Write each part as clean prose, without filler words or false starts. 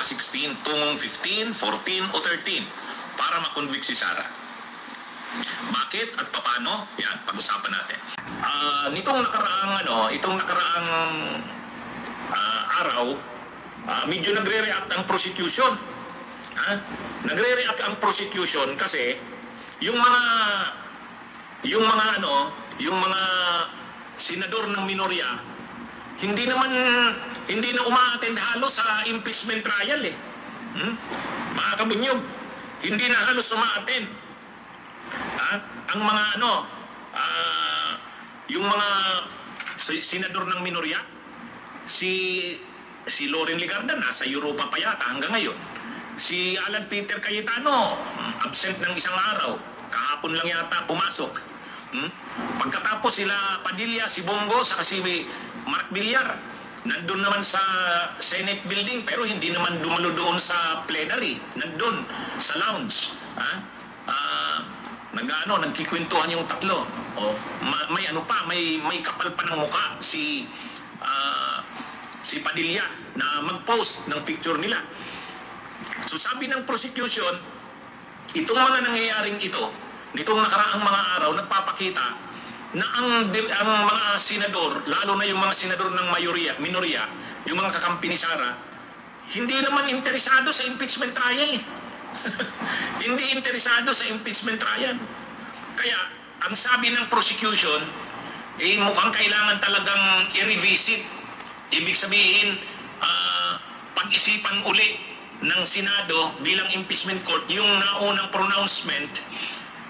16, tungong 15, 14 o 13 para makonvict si Sara. Bakit at paano? Yan, pag-usapan natin. Itong nakaraang araw, medyo nagre-react ang prosecution. Nagre-react ang prosecution kasi yung mga senador ng minorya hindi na uma-attend halos sa impeachment trial eh. Mga kabunyog, hindi na halos uma-attend. Ang mga yung mga senador ng minorya, si Loren Legarda nasa Europa pa yata hanggang ngayon. Si Alan Peter Cayetano absent ng isang araw, kahapon lang yata pumasok. Pagkatapos sila Padilla, si Bongo, saka si Mark Villar, nandun naman sa Senate building pero hindi naman dumalo doon sa plenary, nandun sa lounge. Nagkikwentuhan yung tatlo. May kapal pa ng mukha si Padilla na mag-post ng picture nila. So sabi ng prosecution, itong mga nangyayaring ito, nitong nakaraang mga araw, nagpapakita na ang mga senador, lalo na yung mga senador ng minorya, yung mga kakampi ni Sara, hindi naman interesado sa impeachment trial eh. Hindi interesado sa impeachment trial. Kaya, ang sabi ng prosecution, mukhang kailangan talagang i-revisit. Ibig sabihin, pag-isipan uli ng Senado bilang impeachment court yung naunang pronouncement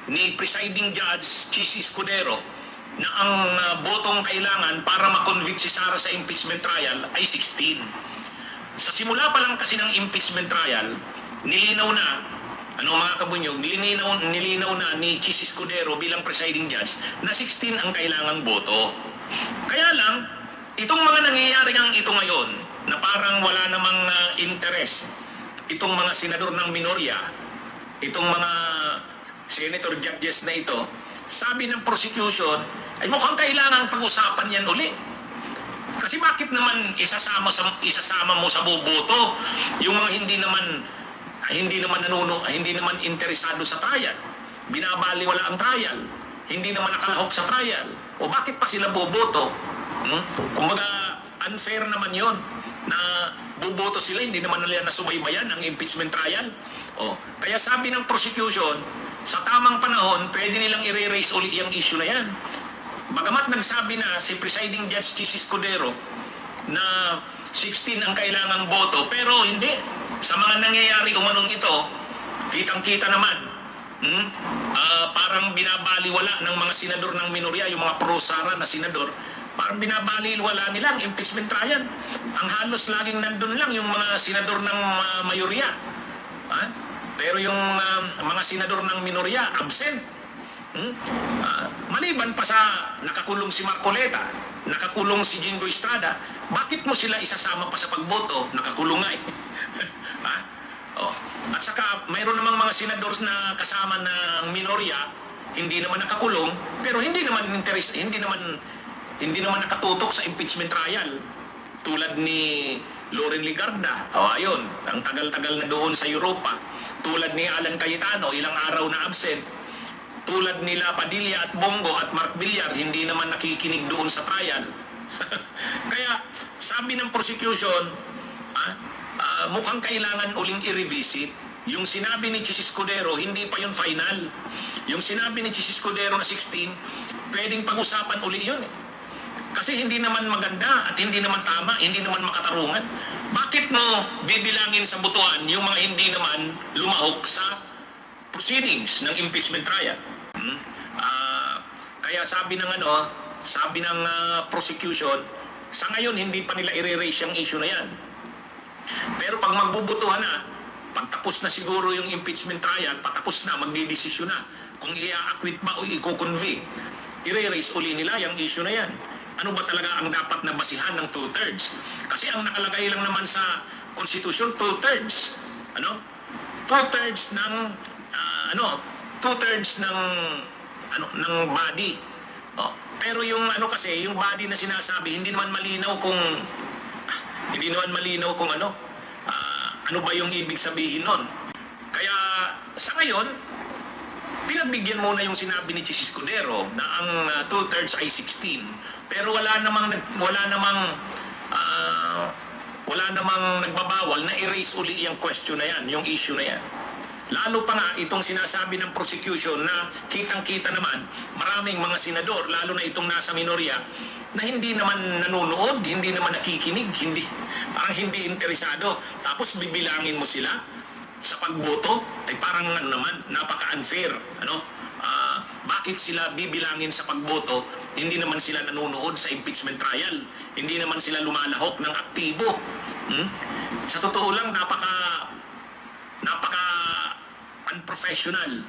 ni Presiding Judge Chis Escudero na ang botong kailangan para makonvict si Sara sa impeachment trial ay 16. Sa simula pa lang kasi ng impeachment trial, nilinaw na, mga kabunyog, nilinaw na ni Chis Escudero bilang Presiding Judge na 16 ang kailangang boto. Kaya lang, itong mga nangyayari ng ito ngayon na parang wala namang interest, itong mga senador ng minorya, itong mga senator judges na ito, sabi ng prosecution, ay mukhang kailangan pag-usapan yan uli. Kasi bakit naman isasama mo sa boboto yung mga hindi naman interesado sa trial, binabaliwala ang trial, hindi naman nakalahok sa trial, o bakit pa sila boboto? Kumbaga unfair naman yon na boboto sila, hindi naman nila nasubaybayan ang impeachment trial. Kaya sabi ng prosecution, sa tamang panahon, pwede nilang i-raise uli yung issue na yan. Bagamat nagsabi na si Presiding Judge Chis Escudero na 16 ang kailangang boto, pero hindi. Sa mga nangyayari umanong ito, kitang-kita naman, parang binabaliwala ng mga senador ng minorya, yung mga pro-Sara na senador, parang binabaliwala nila ang impeachment trial. Ang halos laging nandun lang yung mga senador ng mayorya. Pero yung mga senador ng minorya, absent. Maliban pa sa nakakulong si Marcoleta, nakakulong si Jingo Estrada, bakit mo sila isasama pa sa pagboto? Nakakulong nga eh. At saka mayroon namang mga senador na kasama ng minorya, hindi naman nakakulong, pero hindi naman nakatutok sa impeachment trial. Tulad ni Loren Legarda, ayun, ang tagal-tagal na doon sa Europa. Tulad ni Alan Cayetano, ilang araw na absent. Tulad nila Padilla at Bongo at Mark Villar, hindi naman nakikinig doon sa trial. Kaya sabi ng prosecution, mukhang kailangan uling i-revisit. Yung sinabi ni Chis Escudero, hindi pa yun final. Yung sinabi ni Chis Escudero na 16, pwedeng pag-usapan uli yun eh. Kasi hindi naman maganda at hindi naman tama, hindi naman makatarungan. Bakit mo bibilangin sa butuan yung mga hindi naman lumahok sa proceedings ng impeachment trial? Kaya sabi ng prosecution, sa ngayon hindi pa nila i-raise yung issue na yan. Pero pag magbubutuhan na, pagtapos na siguro yung impeachment trial, patapos na, magdidesisyon na kung i-acquit ba o i-convict, i-raise uli nila yung issue na yan. Ano ba talaga ang dapat na basihan ng 2/3? Kasi ang nakalagay lang naman sa Constitution, 2/3. 2/3 ng body. Pero yung yung body na sinasabi, hindi naman malinaw kung Ano ba yung ibig sabihin nun? Kaya sa ngayon, pinagbigyan muna yung sinabi ni Chis Escudero na ang 2/3 ay 16. Pero wala namang nagbabawal na erase uli yung question na yan, yung issue na yan. Lalo pa nga itong sinasabi ng prosecution na kitang-kita naman maraming mga senador, lalo na itong nasa minorya, na hindi naman nanonood, hindi naman nakikinig, parang hindi interesado. Tapos bibilangin mo sila sa pagboto, ay parang naman, napaka-unfair. Bakit sila bibilangin sa pagboto? Hindi naman sila nanonood sa impeachment trial. Hindi naman sila lumalahok ng aktibo. Sa totoo lang, napaka unprofessional,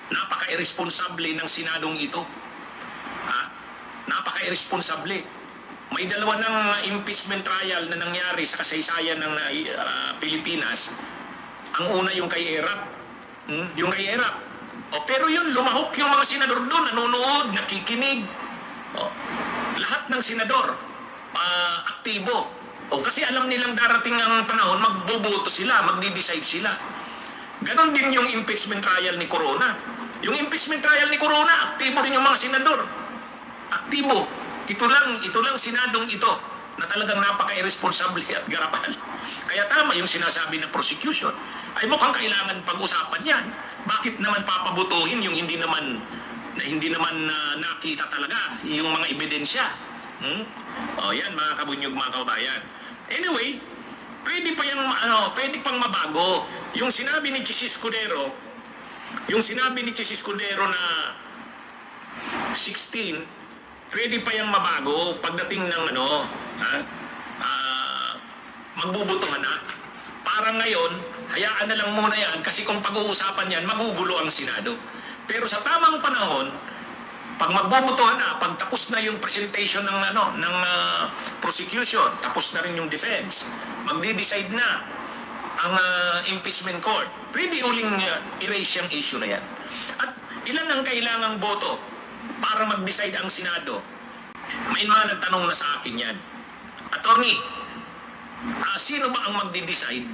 napaka-irresponsable ng Senadong ito. Napaka-irresponsable. May dalawa ng impeachment trial na nangyari sa kasaysayan ng Pilipinas. Ang una yung kay Erap. Yung kay Erap. Pero yun, lumahok yung mga senador doon, nanonood, nakikinig. Lahat ng senador, aktibo. Kasi alam nilang darating ang panahon, magboboto sila, magdi-decide sila. Ganon din yung impeachment trial ni Corona. Yung impeachment trial ni Corona, aktibo rin yung mga senador. Aktibo. Ito lang senadong ito na talagang napaka-irresponsable at garapal. Kaya tama yung sinasabi ng prosecution. Ay mukhang kailangan pag-usapan yan. Bakit naman papabutuhin yung hindi naman nakita talaga yung mga ebidensya? Yan mga kabunyog, mga kabayan. Anyway, pwede pang mabago. Yung sinabi ni Chis Escudero na 16, pwede pa yung mabago pagdating ng magbubutuhan na. Para ngayon, hayaan na lang muna yan kasi kung pag-uusapan yan, magugulo ang Senado. Pero sa tamang panahon, pag magbubutuhan na, pag tapos na yung presentation ng prosecution, tapos na rin yung defense, magde-decide na ang impeachment court, pwede uling erase yung issue na yan. At ilan ang kailangang boto para mag-decide ang Senado? May mga nagtanong na sa akin yan. Attorney, sino ba ang magde-decide?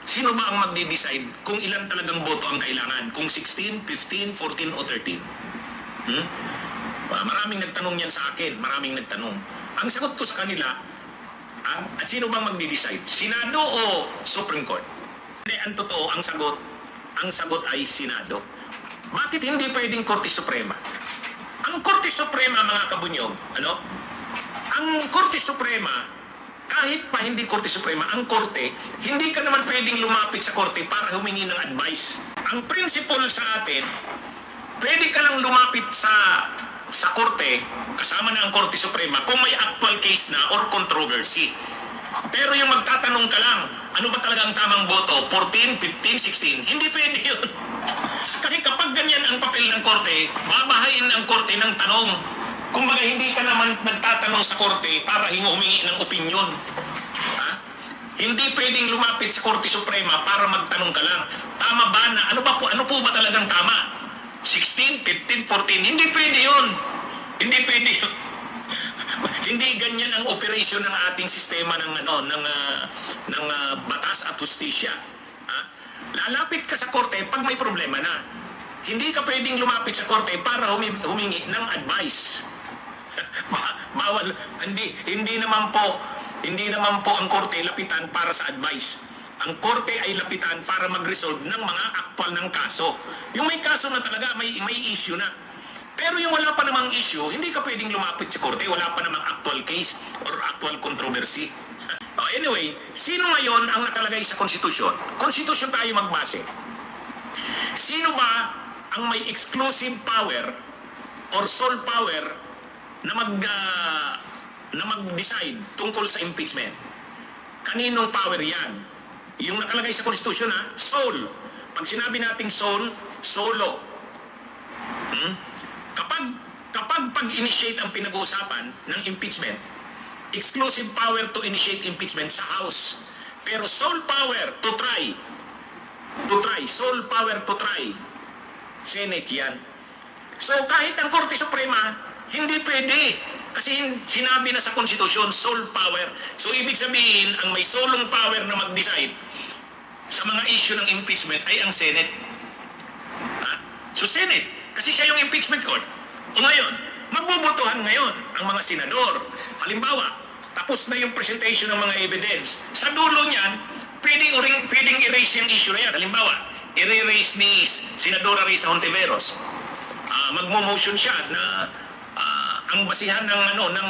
Sino ba ang magde-decide kung ilan talagang boto ang kailangan? Kung 16, 15, 14 o 13? Maraming nagtanong yan sa akin. Maraming nagtanong. Ang sagot ko sa kanila, at sino bang magde-decide? Senado o Supreme Court? Hindi, ang totoo, ang sagot ay Senado. Bakit hindi pwedeng Korte Suprema? Ang Korte Suprema, mga kabunyog, ang Korte Suprema, kahit pa hindi Korte Suprema, ang Korte, hindi ka naman pwedeng lumapit sa Korte para humingi ng advice. Ang principle sa atin, pwede ka lang lumapit sa Korte, kasama na ang Korte Suprema, kung may actual case na or controversy. Pero yung magtatanong ka lang, ano ba talaga ang tamang boto? 14, 15, 16? Hindi pwede yun. Kasi kapag ganyan ang papel ng Korte, babahayin ang Korte ng tanong. Kumbaga hindi ka naman nagtatanong sa Korte para humingi ng opinyon. Hindi pwedeng lumapit sa Korte Suprema para magtanong ka lang. Tama ba na? Ano po ba talagang tama? 16, 15, 14, hindi pwede yun. Hindi pwede yun. Hindi ganyan ang operasyon ng ating sistema ng batas at hustisya. Lalapit ka sa korte pag may problema na. Hindi ka pwedeng lumapit sa korte para humingi ng advice. Bawal. Hindi naman po ang korte lapitan para sa advice. Ang korte ay lapitan para mag-resolve ng mga aktwal ng kaso. Yung may kaso na talaga, may issue na. Pero yung wala pa namang issue, hindi ka pwedeng lumapit sa korte, wala pa namang actual case or actual controversy. Anyway, sino ngayon ang nakalagay sa konstitusyon? Konstitusyon tayo magbase. Sino ba ang may exclusive power or sole power na mag-decide tungkol sa impeachment? Kaninong power yan? Yung nakalagay sa konstitusyon sole. Pag sinabi nating sole, solo. Kapag pag-initiate ang pinag-uusapan ng impeachment, exclusive power to initiate impeachment sa House. Pero sole power to try, sole power to try, Senate yan. So kahit ang Korte Suprema, hindi pwede. Kasi sinabi na sa konstitusyon, sole power. So ibig sabihin, ang may solong power na mag-decide, sa mga issue ng impeachment ay ang Senate. Ha? So Senate, kasi siya yung impeachment court. O ngayon, magbubutuhan ngayon ang mga senador. Halimbawa, tapos na yung presentation ng mga evidence. Sa dulo niyan, pwedeng erase yung issue na yan. Halimbawa, i-erase ni Senadora Risa Hontiveros. Magmo-motion siya na ang basihan ng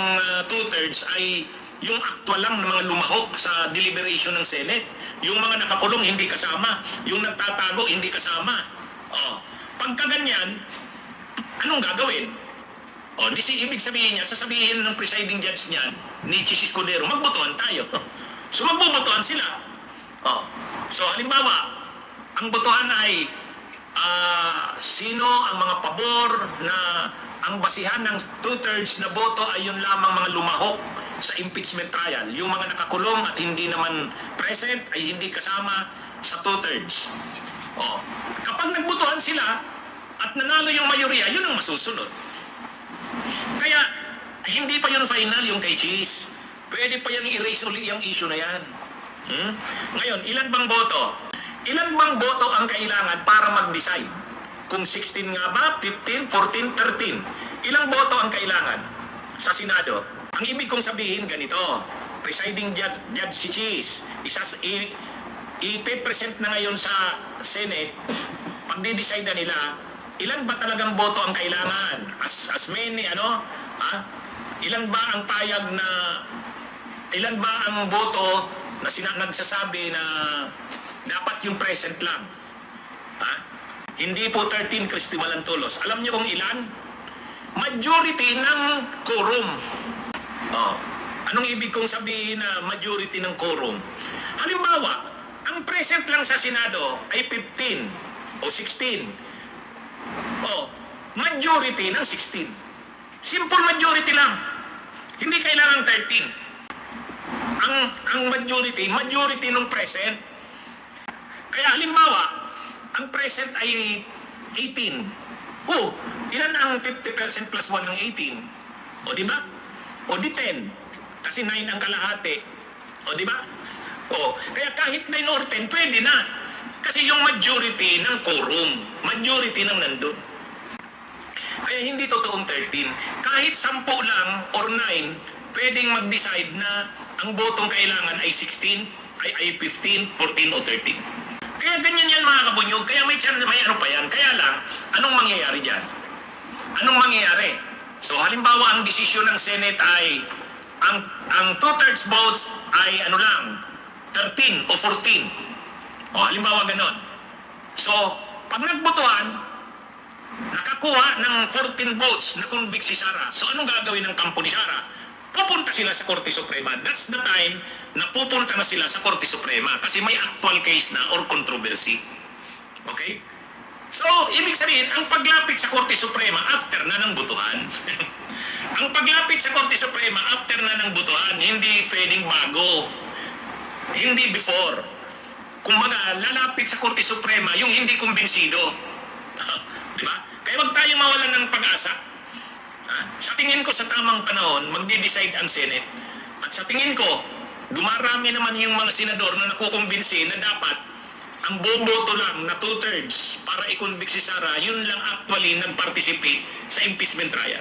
two-thirds ay yung actual lang ng mga lumahok sa deliberation ng Senate. Yung mga nakakulong hindi kasama, yung nagtatago hindi kasama. Pagka ganyan, anong gagawin? Ibig sabihin niya, sasabihin ng presiding judge niyan, ni Chis Escudero, magbotohan tayo. So magbobotohan sila. So halimbawa, ang botohan ay sino ang mga pabor na ang basihan ng two-thirds na boto ay yun lamang mga lumahok sa impeachment trial. Yung mga nakakulong at hindi naman present ay hindi kasama sa two-thirds. Kapag nagbotohan sila at nanalo yung mayorya, yun ang masusunod. Kaya hindi pa yun final yung kay Chis. Pwede pa yan i-erase ulit yung issue na yan. Ngayon, ilan bang boto? Ilan bang boto ang kailangan para mag-decide? Kung 16 nga ba, 15, 14, 13. Ilang boto ang kailangan sa Senado? Ang ibig kong sabihin ganito, presiding judge si Chis, ipe-present na ngayon sa Senate, pagdi-decide na nila, ilan ba talagang boto ang kailangan? As many, ilan ba ang payag na, ilan ba ang boto na nagsasabi na dapat yung present lang? Hindi po 13 Christy Balantulos. Alam niyo kung ilan? Majority ng quorum. Anong ibig kong sabihin na majority ng quorum? Halimbawa, ang present lang sa Senado ay 15 o 16. Majority ng 16. Simple majority lang. Hindi kailangan 13. Ang majority ng present. Kaya halimbawa, ang present ay 18. Ilan ang 50% plus 1 ng 18? Di ba? Di 10. Kasi 9 ang kalahati. Di ba? Kaya kahit 9 or 10, pwede na. Kasi yung majority ng quorum, majority ng nandun. Kaya hindi totoong 13. Kahit 10 lang or 9, pwedeng mag-decide na ang botong kailangan ay 16, ay 15, 14 o 13. Kaya ganyan yan mga kabunyog. Kaya may ano pa yan. Kaya lang, anong mangyayari dyan? Anong mangyayari? So halimbawa ang desisyon ng Senate ay ang two-thirds votes ay 13 o 14. Halimbawa ganon. So, pag nagbotohan, nakakuha ng 14 votes na convict si Sara. So anong gagawin ng kampo ni Sara? Pupunta sila sa Korte Suprema. That's the time na pupunta na sila sa Korte Suprema kasi may actual case na or controversy. Okay? So, ibig sabihin, ang paglapit sa Korte Suprema after na ng butuhan. Ang paglapit sa Korte Suprema after na ng butuhan, hindi pwedeng bago. Hindi before. Kumbaga, lalapit sa Korte Suprema yung hindi kumbinsido. Di ba? Kaya wag tayong mawalan ng pag-asa. Sa tingin ko sa tamang panahon, magdi-decide ang Senate. At sa tingin ko, dumarami naman yung mga senador na nakukumbinsi na dapat ang boboto lang na two-thirds para i-convict si Sara, yun lang actually nag-participate sa impeachment trial.